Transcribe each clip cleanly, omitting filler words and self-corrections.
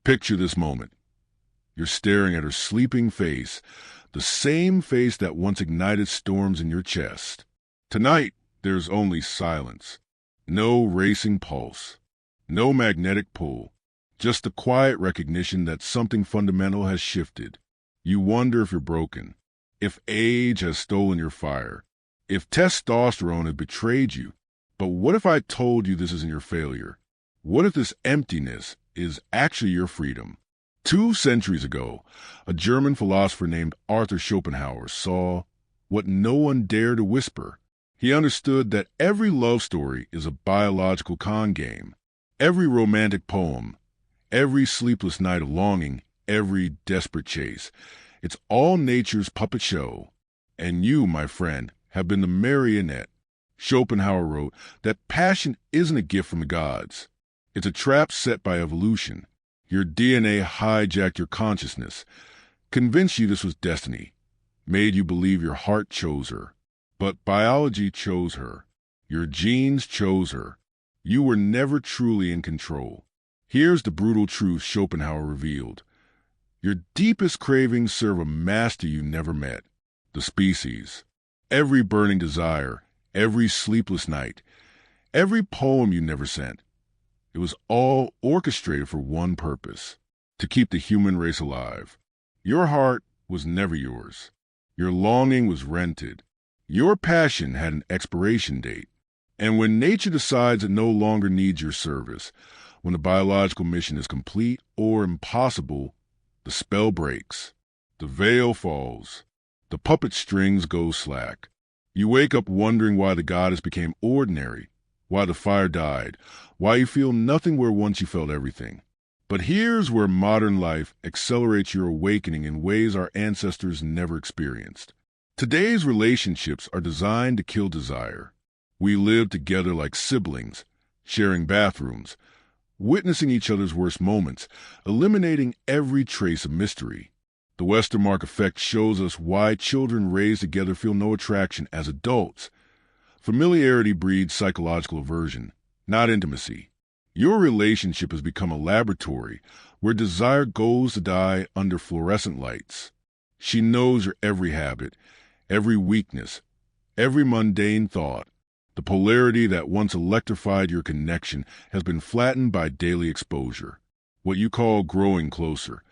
Picture this moment. You're staring at her sleeping face, the same face that once ignited storms in your chest. Tonight, there's only silence. No racing pulse. No magnetic pull. Just the quiet recognition that something fundamental has shifted. You wonder if you're broken, if age has stolen your fire, if testosterone has betrayed you. But what if I told you this isn't your failure? What if this emptiness is actually your freedom? 2 centuries ago, a German philosopher named Arthur Schopenhauer saw what no one dared to whisper. He understood that every love story is a biological con game. Every romantic poem, every sleepless night of longing, every desperate chase. It's all nature's puppet show. And you, my friend, have been the marionette. Schopenhauer wrote that passion isn't a gift from the gods. It's a trap set by evolution. Your DNA hijacked your consciousness, convinced you this was destiny, made you believe your heart chose her. But biology chose her. Your genes chose her. You were never truly in control. Here's the brutal truth Schopenhauer revealed. Your deepest cravings serve a master you never met, the species. Every burning desire, every sleepless night, every poem you never sent. It was all orchestrated for one purpose, to keep the human race alive. Your heart was never yours. Your longing was rented. Your passion had an expiration date. And when nature decides it no longer needs your service, when the biological mission is complete or impossible, the spell breaks. The veil falls. The puppet strings go slack. You wake up wondering why the goddess became ordinary, why the fire died, why you feel nothing where once you felt everything. But here's where modern life accelerates your awakening in ways our ancestors never experienced. Today's relationships are designed to kill desire. We live together like siblings, sharing bathrooms, witnessing each other's worst moments, eliminating every trace of mystery. The Westermark effect shows us why children raised together feel no attraction as adults. Familiarity breeds psychological aversion, not intimacy. Your relationship has become a laboratory where desire goes to die under fluorescent lights. She knows your every habit, every weakness, every mundane thought. The polarity that once electrified your connection has been flattened by daily exposure. What you call growing closer,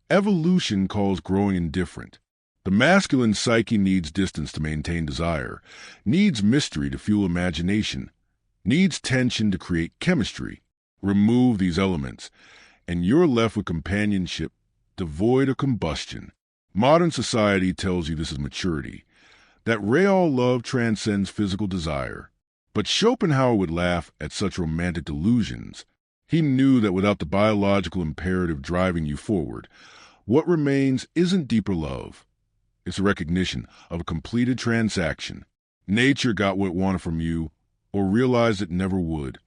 evolution calls growing indifferent. The masculine psyche needs distance to maintain desire, needs mystery to fuel imagination, needs tension to create chemistry. Remove these elements, and you're left with companionship devoid of combustion. Modern society tells you this is maturity, that real love transcends physical desire. But Schopenhauer would laugh at such romantic delusions. He knew that without the biological imperative driving you forward, what remains isn't deeper love. It's a recognition of a completed transaction. Nature got what it wanted from you, or realized it never would,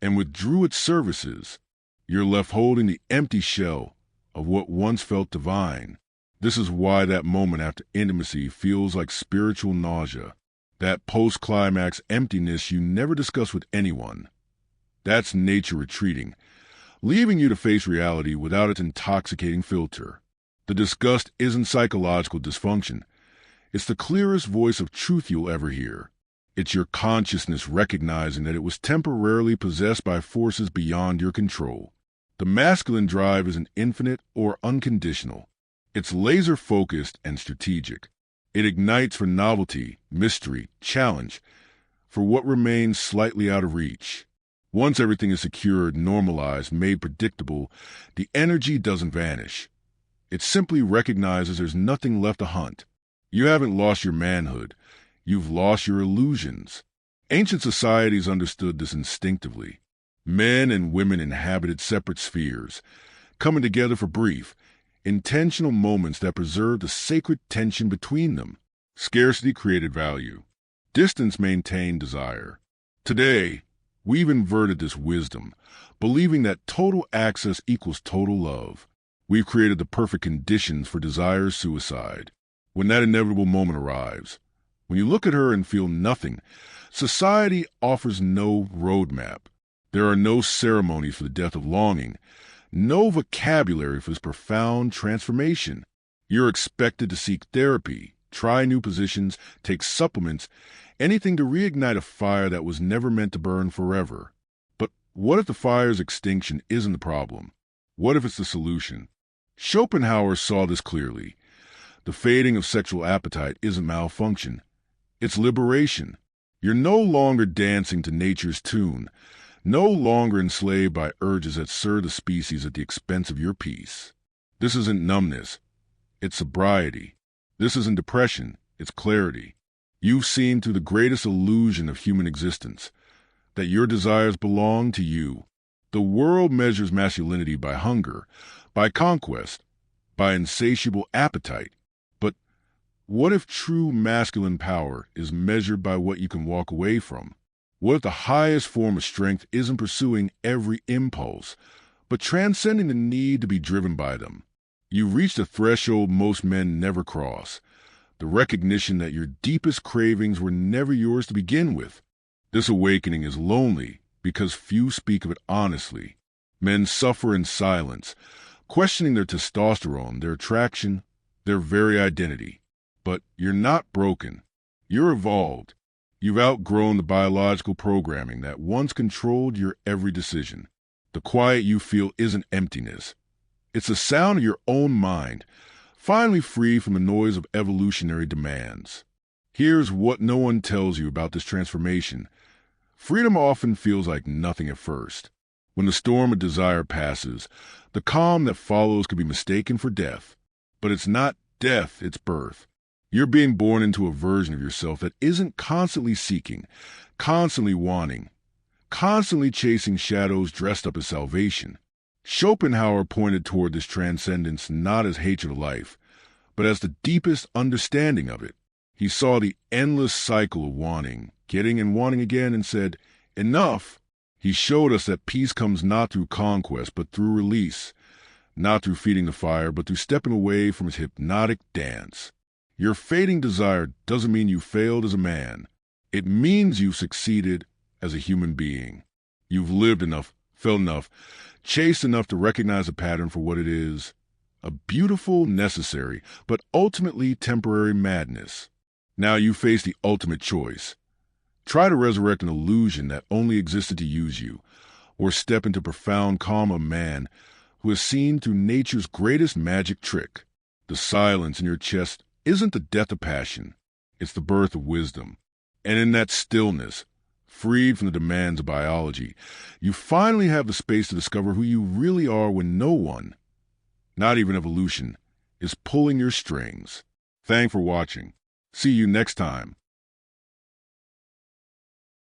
and withdrew its services. You're left holding the empty shell of what once felt divine. This is why that moment after intimacy feels like spiritual nausea. That post-climax emptiness you never discuss with anyone. That's nature retreating, leaving you to face reality without its intoxicating filter. The disgust isn't psychological dysfunction. It's the clearest voice of truth you'll ever hear. It's your consciousness recognizing that it was temporarily possessed by forces beyond your control. The masculine drive isn't infinite or unconditional. It's laser-focused and strategic. It ignites for novelty, mystery, challenge, for what remains slightly out of reach. Once everything is secured, normalized, made predictable, the energy doesn't vanish. It simply recognizes there's nothing left to hunt. You haven't lost your manhood. You've lost your illusions. Ancient societies understood this instinctively. Men and women inhabited separate spheres, coming together for brief, intentional moments that preserved the sacred tension between them. Scarcity created value. Distance maintained desire. Today, we've inverted this wisdom, believing that total access equals total love. We've created the perfect conditions for desire's suicide. When that inevitable moment arrives, when you look at her and feel nothing, society offers no roadmap. There are no ceremonies for the death of longing, No vocabulary for this profound transformation. You're expected to seek therapy, try new positions, take supplements, anything to reignite a fire that was never meant to burn forever. But what if the fire's extinction isn't the problem? What if it's the solution? Schopenhauer saw this clearly. The fading of sexual appetite isn't malfunction. It's liberation. You're no longer dancing to nature's tune, no longer enslaved by urges that serve the species at the expense of your peace. This isn't numbness. It's sobriety. This isn't depression. It's clarity. You've seen through the greatest illusion of human existence, that your desires belong to you. The world measures masculinity by hunger, by conquest, by insatiable appetite. But what if true masculine power is measured by what you can walk away from? What if the highest form of strength isn't pursuing every impulse, but transcending the need to be driven by them? You've reached a threshold most men never cross, the recognition that your deepest cravings were never yours to begin with. This awakening is lonely because few speak of it honestly. Men suffer in silence, questioning their testosterone, their attraction, their very identity. But you're not broken. You're evolved. You've outgrown the biological programming that once controlled your every decision. The quiet you feel isn't emptiness. It's the sound of your own mind, finally free from the noise of evolutionary demands. Here's what no one tells you about this transformation. Freedom often feels like nothing at first. When the storm of desire passes, the calm that follows could be mistaken for death. But it's not death, it's birth. You're being born into a version of yourself that isn't constantly seeking, constantly wanting, constantly chasing shadows dressed up as salvation. Schopenhauer pointed toward this transcendence not as hatred of life, but as the deepest understanding of it. He saw the endless cycle of wanting, getting and wanting again, and said, "Enough." He showed us that peace comes not through conquest, but through release, not through feeding the fire, but through stepping away from its hypnotic dance. Your fading desire doesn't mean you failed as a man. It means you've succeeded as a human being. You've lived enough, felt enough, chased enough to recognize a pattern for what it is, a beautiful, necessary, but ultimately temporary madness. Now you face the ultimate choice. Try to resurrect an illusion that only existed to use you, or step into profound calm of man who has seen through nature's greatest magic trick. The silence in your chest isn't the death of passion, it's the birth of wisdom. And in that stillness, freed from the demands of biology, you finally have the space to discover who you really are when no one, not even evolution, is pulling your strings. Thanks for watching. See you next time.